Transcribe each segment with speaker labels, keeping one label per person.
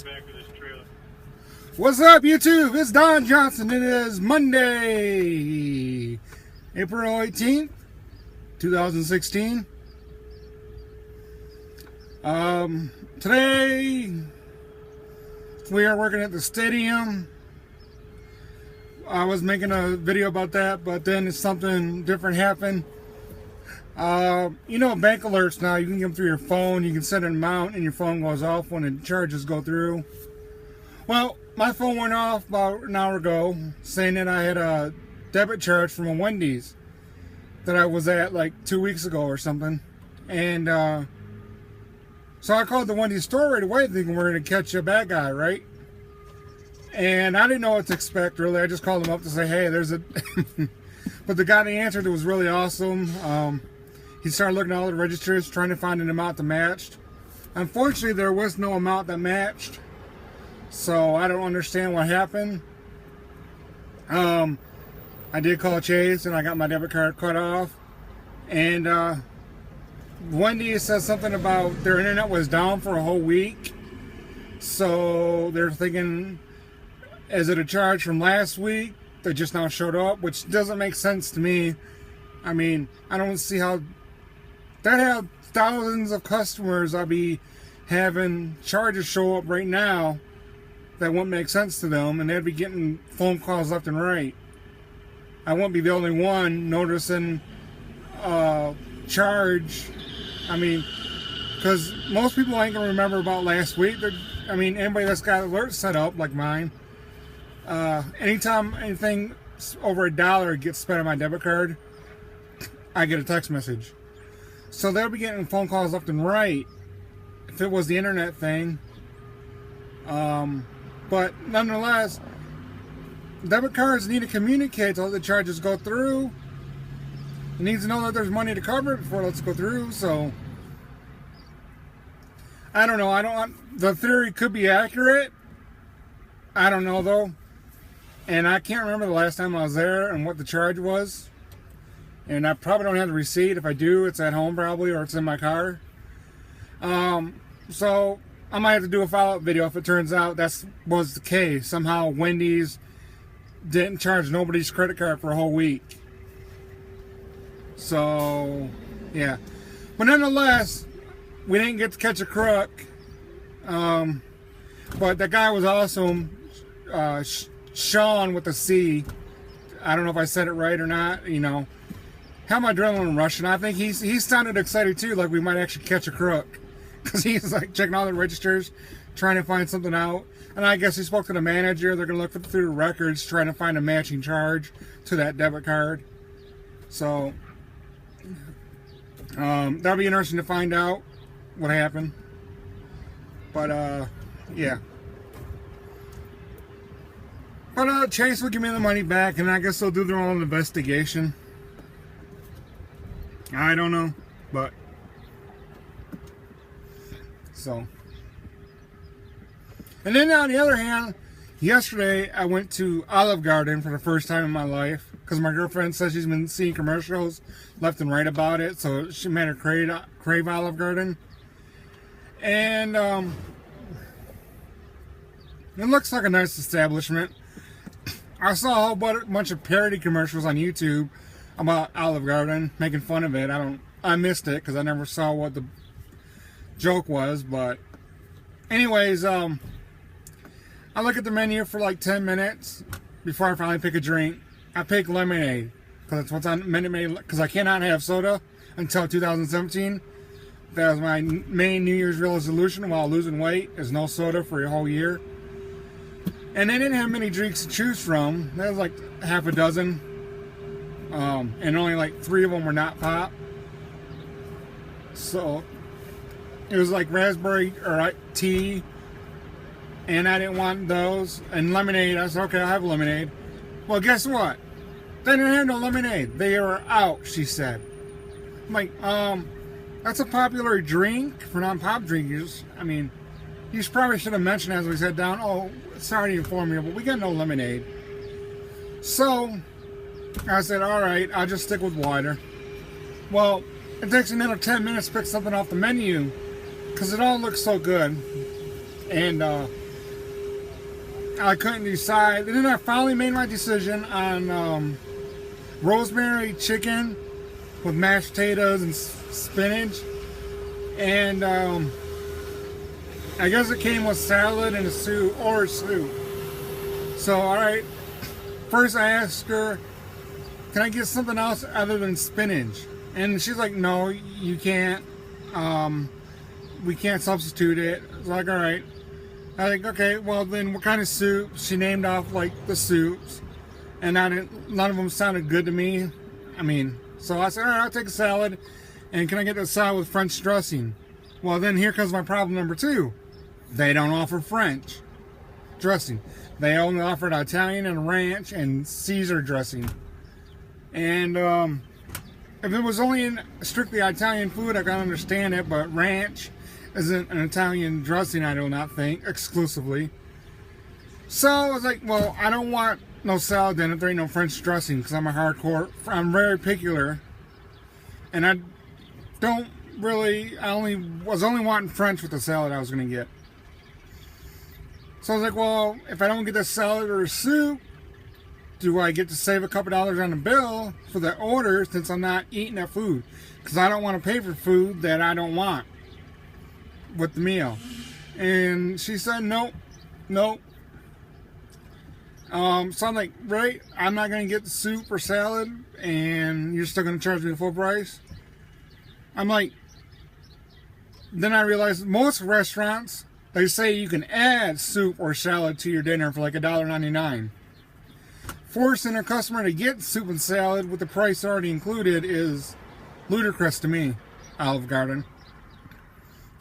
Speaker 1: back of this trailer.
Speaker 2: What's up, YouTube? It's Don Johnson. It is Monday, April 18th, 2016. Today we are working at the stadium. I was making a video about that, but then something different happened. You know, bank alerts now, you can get them through your phone. You can set an amount and your phone goes off when the charges go through. Well, my phone went off about an hour ago saying that I had a debit charge from a Wendy's that I was at like 2 weeks ago or something. And so I called the Wendy's store right away thinking we're going to catch a bad guy, right? And I didn't know what to expect, really. I just called him up to say, hey, there's a... But the guy that answered, it was really awesome. He started looking at all the registers, trying to find an amount that matched. Unfortunately, there was no amount that matched. So I don't understand what happened. I did call Chase, and I got my debit card cut off. And Wendy's says something about their internet was down for a whole week. So they're thinking... Is it a charge from last week that just now showed up? Which doesn't make sense to me. I mean, I don't see how... That have thousands of customers I'll be having charges show up right now that won't make sense to them, and they'd be getting phone calls left and right. I won't be the only one noticing charge. I mean, because most people ain't gonna remember about last week. I mean, anybody that's got alerts set up like mine. Anytime anything over $1 gets spent on my debit card, I get a text message. So they'll be getting phone calls left and right if it was the internet thing. But nonetheless, debit cards need to communicate to let the charges go through. It needs to know that there's money to cover it before it lets it go through. So I don't know. The theory could be accurate. I don't know though. And I can't remember the last time I was there and what the charge was. And I probably don't have the receipt. If I do, it's at home probably, or it's in my car. So I might have to do a follow-up video if it turns out that was the case. Somehow Wendy's didn't charge nobody's credit card for a whole week. So, yeah. But nonetheless, we didn't get to catch a crook. But that guy was awesome. Sean with a C. I don't know if I said it right or not, you know. Had my adrenaline rushing. I think he sounded excited too, like we might actually catch a crook. Because he's like checking all the registers, trying to find something out. And I guess he spoke to the manager. They're going to look through the records, trying to find a matching charge to that debit card. So, that'll be interesting to find out what happened. But, yeah. But Chase will give me the money back, and I guess they'll do their own investigation. I don't know, but so. And then on the other hand, yesterday I went to Olive Garden for the first time in my life because my girlfriend says she's been seeing commercials left and right about it, so she made her crave Olive Garden. And it looks like a nice establishment. I saw a whole bunch of parody commercials on YouTube about Olive Garden, making fun of it. I missed it because I never saw what the joke was. But anyways, I look at the menu for like 10 minutes before I finally pick a drink. I pick lemonade because that's what's on Minute Maid. Because I cannot have soda until 2017. That was my main New Year's resolution while losing weight: is no soda for a whole year. And they didn't have many drinks to choose from. There was like half a dozen. And only like 3 of them were not pop. So it was like raspberry or tea, and I didn't want those. And lemonade, I said, okay, I'll have lemonade. Well, guess what? They didn't have no lemonade. They were out, she said. I'm like, that's a popular drink for non-pop drinkers. I mean, you probably should have mentioned as we sat down, oh, sorry to inform you, but we got no lemonade. So I said, all right, I'll just stick with water. Well, it takes another 10 minutes to pick something off the menu because it all looks so good. And I couldn't decide. And then I finally made my decision on rosemary chicken with mashed potatoes and spinach. And I guess it came with salad and a soup, or soup. So, alright. First I asked her, can I get something else other than spinach? And she's like, no, you can't. We can't substitute it. I was like, alright. I think, okay, well then what kind of soup? She named off like the soups. And none of them sounded good to me. I mean, so I said, alright, I'll take a salad. And can I get the salad with French dressing? Well, then here comes my problem number 2. They don't offer French dressing. They only offered Italian and ranch and Caesar dressing. And if it was only in strictly Italian food, I can understand it, but ranch isn't an Italian dressing, I do not think, exclusively. So I was like, well, I don't want no salad then if there ain't no French dressing, because I'm I'm very particular. And I don't really, I was only wanting French with the salad I was going to get. So I was like, well, if I don't get the salad or soup, do I get to save a couple dollars on the bill for the order since I'm not eating that food? Because I don't want to pay for food that I don't want with the meal. And she said, nope. So I'm like, right, I'm not going to get the soup or salad and you're still going to charge me the full price? I'm like, then I realized most restaurants, they say you can add soup or salad to your dinner for like $1.99. Forcing a customer to get soup and salad with the price already included is ludicrous to me, Olive Garden.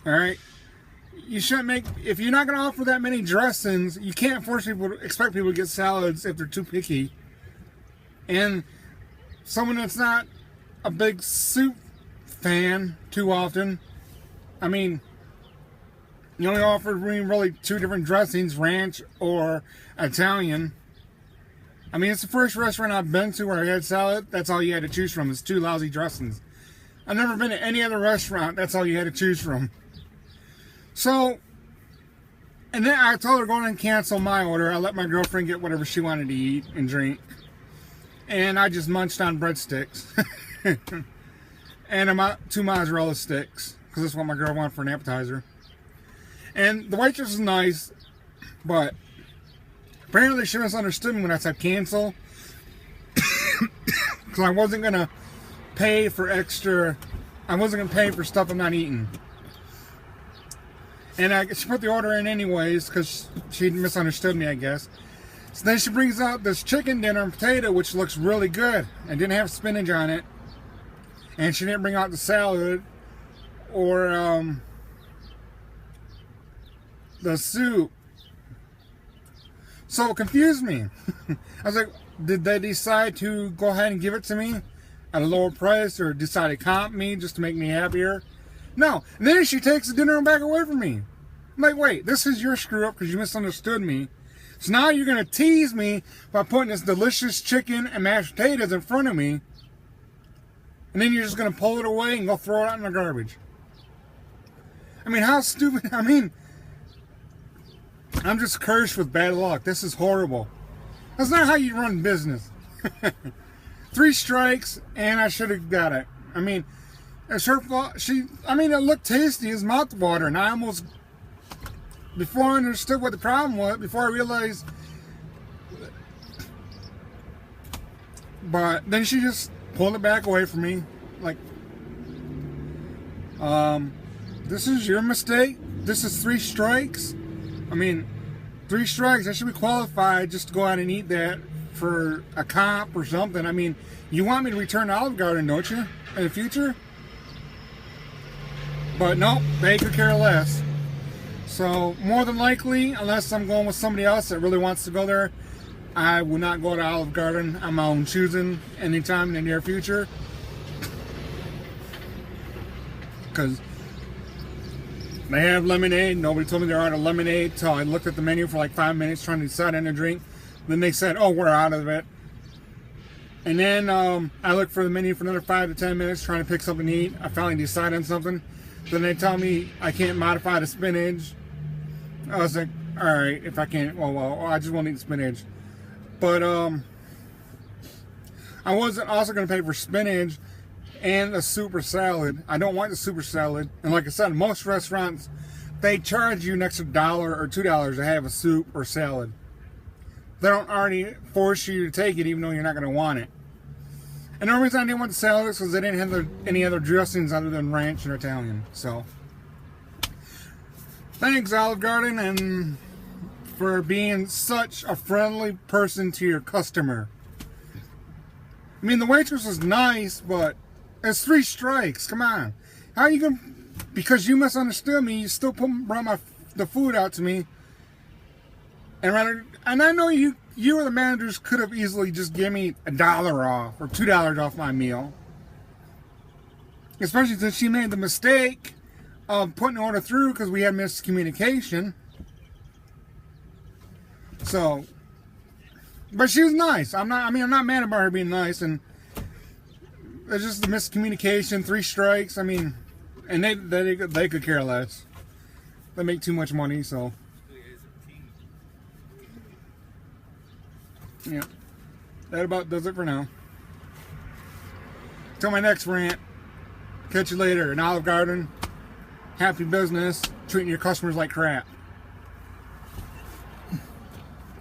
Speaker 2: Alright? You shouldn't make, if you're not going to offer that many dressings, you can't expect people to get salads if they're too picky. And someone that's not a big soup fan too often, I mean, you only offered me really 2 different dressings, ranch or Italian. I mean, it's the first restaurant I've been to where I had salad. That's all you had to choose from is 2 lousy dressings. I've never been to any other restaurant. That's all you had to choose from. So, and then I told her go on and cancel my order. I let my girlfriend get whatever she wanted to eat and drink. And I just munched on breadsticks. And 2 mozzarella sticks. Because that's what my girl wanted for an appetizer. And the waitress is nice. But apparently she misunderstood me when I said cancel. Because I wasn't going to pay for extra. I wasn't going to pay for stuff I'm not eating. And she put the order in anyways because she misunderstood me, I guess. So then she brings out this chicken dinner and potato, which looks really good. And didn't have spinach on it. And she didn't bring out the salad or the soup. So it confused me. I was like, did they decide to go ahead and give it to me at a lower price or decide to comp me just to make me happier? No. And then she takes the dinner back away from me. I'm like, wait, this is your screw up because you misunderstood me. So now you're going to tease me by putting this delicious chicken and mashed potatoes in front of me. And then you're just going to pull it away and go throw it out in the garbage. I mean, how stupid. I mean, I'm just cursed with bad luck. This is horrible. That's not how you run business. 3 strikes and I should have got it. I mean, it's her fault. It looked tasty as mouthwater, and I almost, before I understood what the problem was, before I realized, but then she just pulled it back away from me, like, this is your mistake. This is 3 strikes. I mean, 3 strikes. I should be qualified just to go out and eat that for a comp or something. I mean, you want me to return to Olive Garden, don't you, in the future? But nope, they could care less. So more than likely, unless I'm going with somebody else that really wants to go there, I will not go to Olive Garden on my own choosing anytime in the near future. Because they have lemonade. Nobody told me they're out of lemonade till I looked at the menu for like 5 minutes trying to decide on a drink. Then they said, oh, we're out of it. And then I looked for the menu for another 5 to 10 minutes trying to pick something to eat. I finally decided on something. Then they tell me I can't modify the spinach. I was like, Alright, if I can't, well, I just want to eat spinach. But, I wasn't also going to pay for spinach and a soup or salad. I don't want the soup or salad. And like I said, most restaurants, they charge you an extra $1 or $2 to have a soup or salad. They don't already force you to take it even though you're not going to want it. And the only reason I didn't want the salad is because they didn't have any other dressings other than ranch and Italian. So, thanks Olive Garden and for being such a friendly person to your customer. I mean, the waitress was nice, but it's 3 strikes. Come on. How are you going to... Because you misunderstood me, you still brought the food out to me. And I know you or the managers could have easily just given me $1 off or $2 off my meal. Especially since she made the mistake of putting the order through because we had miscommunication. So, but she was nice. I'm not mad about her being nice, and it's just the miscommunication, 3 strikes. I mean, and they could care less. They make too much money, so. Yeah, that about does it for now. Till my next rant. Catch you later. In Olive Garden, happy business, treating your customers like crap.